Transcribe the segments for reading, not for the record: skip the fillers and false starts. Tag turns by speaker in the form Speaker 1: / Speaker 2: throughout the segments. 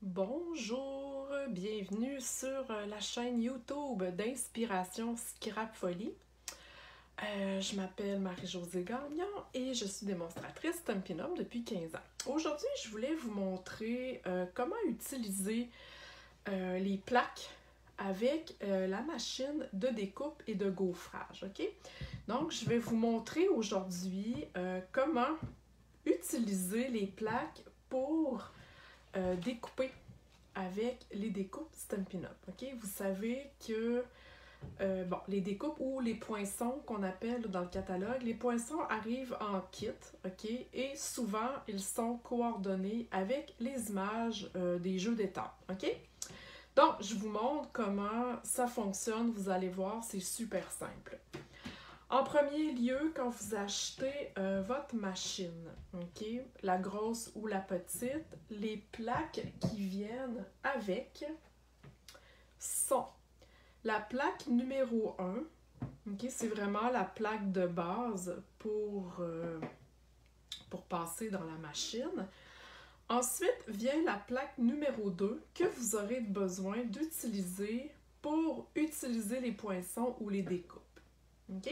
Speaker 1: Bonjour, bienvenue sur la chaîne YouTube d'Inspiration Scrap Folie. Je m'appelle Marie-Josée Gagnon et je suis démonstratrice Stampin' Up depuis 15 ans. Aujourd'hui, je voulais vous montrer comment utiliser les plaques avec la machine de découpe et de gaufrage. Ok? Donc, je vais vous montrer aujourd'hui comment utiliser les plaques pour découper avec les découpes Stampin' Up. Ok? Vous savez que les découpes ou les poinçons qu'on appelle dans le catalogue, les poinçons arrivent en kit, ok? Et souvent, ils sont coordonnés avec les images des jeux d'étape, ok? Donc, je vous montre comment ça fonctionne. Vous allez voir, c'est super simple. En premier lieu, quand vous achetez votre machine, ok, la grosse ou la petite, les plaques qui viennent avec sont la plaque numéro 1, ok, c'est vraiment la plaque de base pour passer dans la machine. Ensuite vient la plaque numéro 2 que vous aurez besoin d'utiliser pour utiliser les poinçons ou les découpes. Ok?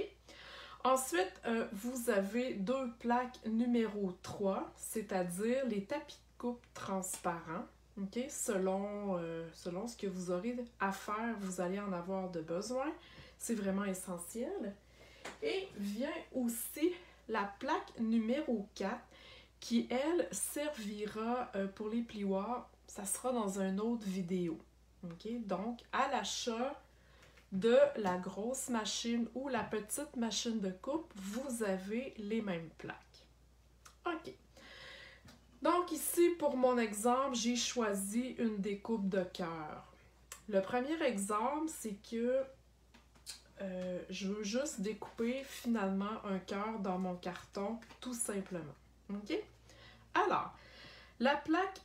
Speaker 1: Ensuite, vous avez deux plaques numéro 3, c'est-à-dire les tapis de coupe transparents. Okay? Selon ce que vous aurez à faire, vous allez en avoir de besoin. C'est vraiment essentiel. Et vient aussi la plaque numéro 4 qui, elle, servira pour les plioirs. Ça sera dans une autre vidéo. Okay? Donc, à l'achat de la grosse machine ou la petite machine de coupe, vous avez les mêmes plaques. OK. Donc ici, pour mon exemple, j'ai choisi une découpe de cœur. Le premier exemple, c'est que je veux juste découper finalement un cœur dans mon carton, tout simplement. OK? Alors, la plaque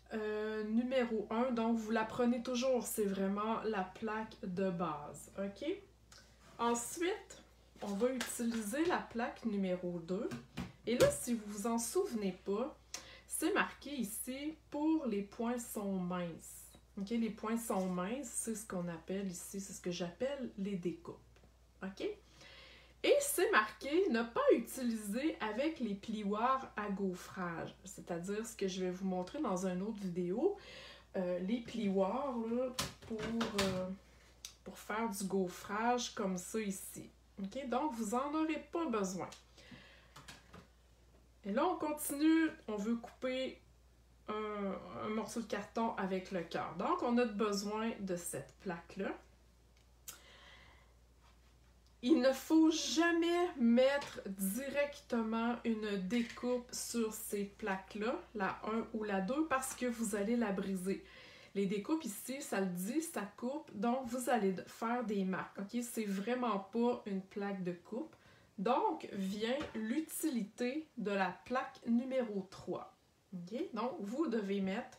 Speaker 1: numéro 1, donc vous la prenez toujours, c'est vraiment la plaque de base, ok? Ensuite, on va utiliser la plaque numéro 2. Et là, si vous vous en souvenez pas, c'est marqué ici pour les poinçons minces. Ok? Les poinçons minces, c'est ce qu'on appelle ici, c'est ce que j'appelle les découpes. Ok? Et c'est marqué ne pas utiliser avec les plioirs à gaufrage, c'est-à-dire ce que je vais vous montrer dans une autre vidéo, les plioirs là, pour faire du gaufrage comme ça ici. Okay? Donc, vous n'en aurez pas besoin. Et là, on continue, on veut couper un morceau de carton avec le cœur. Donc, on a besoin de cette plaque-là. Il ne faut jamais mettre directement une découpe sur ces plaques-là, la 1 ou la 2, parce que vous allez la briser. Les découpes ici, ça le dit, ça coupe, donc vous allez faire des marques. Okay? C'est vraiment pas une plaque de coupe. Donc, vient l'utilité de la plaque numéro 3. Okay? Donc, vous devez mettre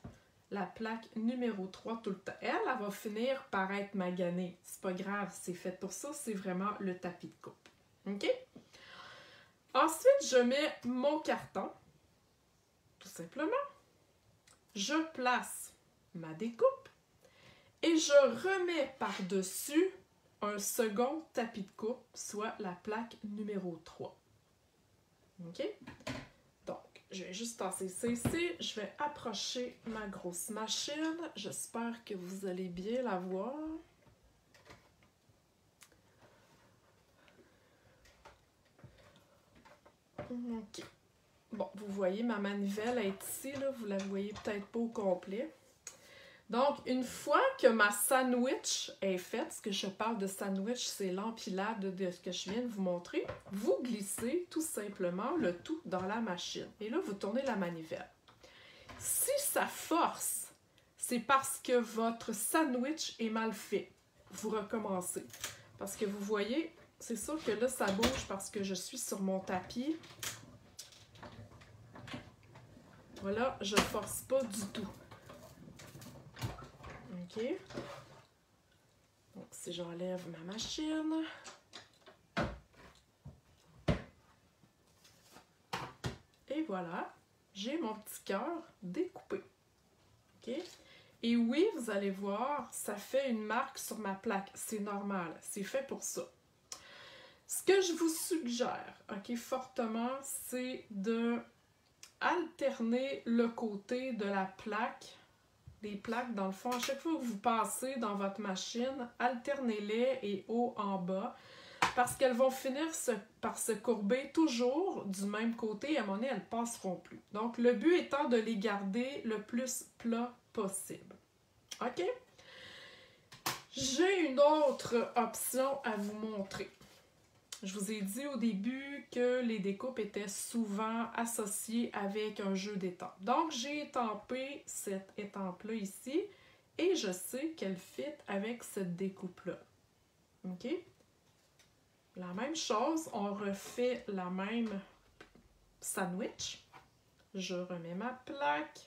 Speaker 1: la plaque numéro 3 tout le temps. Elle va finir par être maganée. C'est pas grave, c'est fait pour ça, c'est vraiment le tapis de coupe. OK? Ensuite, je mets mon carton, tout simplement. Je place ma découpe et je remets par-dessus un second tapis de coupe, soit la plaque numéro 3. OK? Je vais juste tasser ça ici. Je vais approcher ma grosse machine. J'espère que vous allez bien la voir. OK. Bon, vous voyez, ma manivelle est ici. Là. Vous la voyez peut-être pas au complet. Donc, une fois que ma sandwich est faite, ce que je parle de sandwich, c'est l'empilade de ce que je viens de vous montrer, vous glissez tout simplement le tout dans la machine. Et là, vous tournez la manivelle. Si ça force, c'est parce que votre sandwich est mal fait. Vous recommencez. Parce que vous voyez, c'est sûr que là, ça bouge parce que je suis sur mon tapis. Voilà, je ne force pas du tout. OK. Donc, si j'enlève ma machine. Et voilà, j'ai mon petit cœur découpé. OK? Et oui, vous allez voir, ça fait une marque sur ma plaque. C'est normal, c'est fait pour ça. Ce que je vous suggère, ok, fortement, c'est de alterner le côté de la plaque. Les plaques, dans le fond, à chaque fois que vous passez dans votre machine, alternez-les et haut en bas, parce qu'elles vont finir par se courber toujours du même côté, et à un moment donné, elles ne passeront plus. Donc, le but étant de les garder le plus plat possible. OK? J'ai une autre option à vous montrer. Je vous ai dit au début que les découpes étaient souvent associées avec un jeu d'étampes. Donc, j'ai étampé cette étampe-là ici et je sais qu'elle fit avec cette découpe-là. OK? La même chose, on refait la même sandwich. Je remets ma plaque.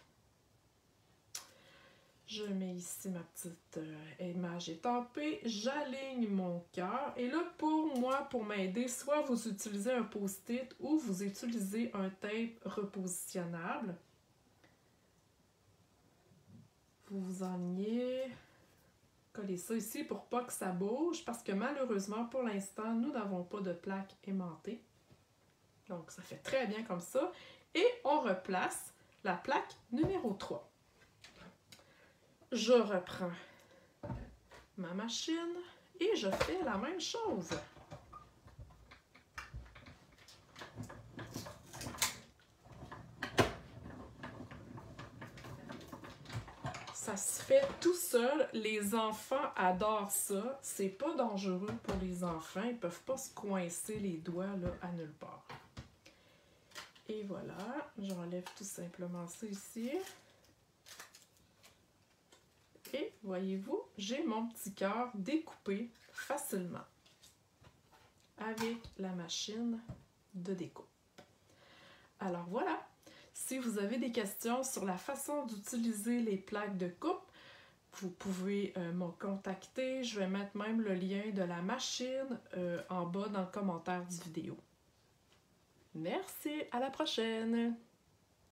Speaker 1: Je mets ici ma petite image étampée, j'aligne mon cœur. Et là, pour moi, pour m'aider, soit vous utilisez un post-it ou vous utilisez un tape repositionnable. Vous vous alignez, collez ça ici pour pas que ça bouge, parce que malheureusement, pour l'instant, nous n'avons pas de plaque aimantée. Donc, ça fait très bien comme ça. Et on replace la plaque numéro 3. Je reprends ma machine et je fais la même chose. Ça se fait tout seul. Les enfants adorent ça. C'est pas dangereux pour les enfants. Ils peuvent pas se coincer les doigts là, à nulle part. Et voilà, j'enlève tout simplement ça ici. Et voyez-vous, j'ai mon petit cœur découpé facilement avec la machine de découpe. Alors voilà, si vous avez des questions sur la façon d'utiliser les plaques de coupe, vous pouvez me contacter. Je vais mettre même le lien de la machine en bas dans le commentaire du vidéo. Merci, à la prochaine!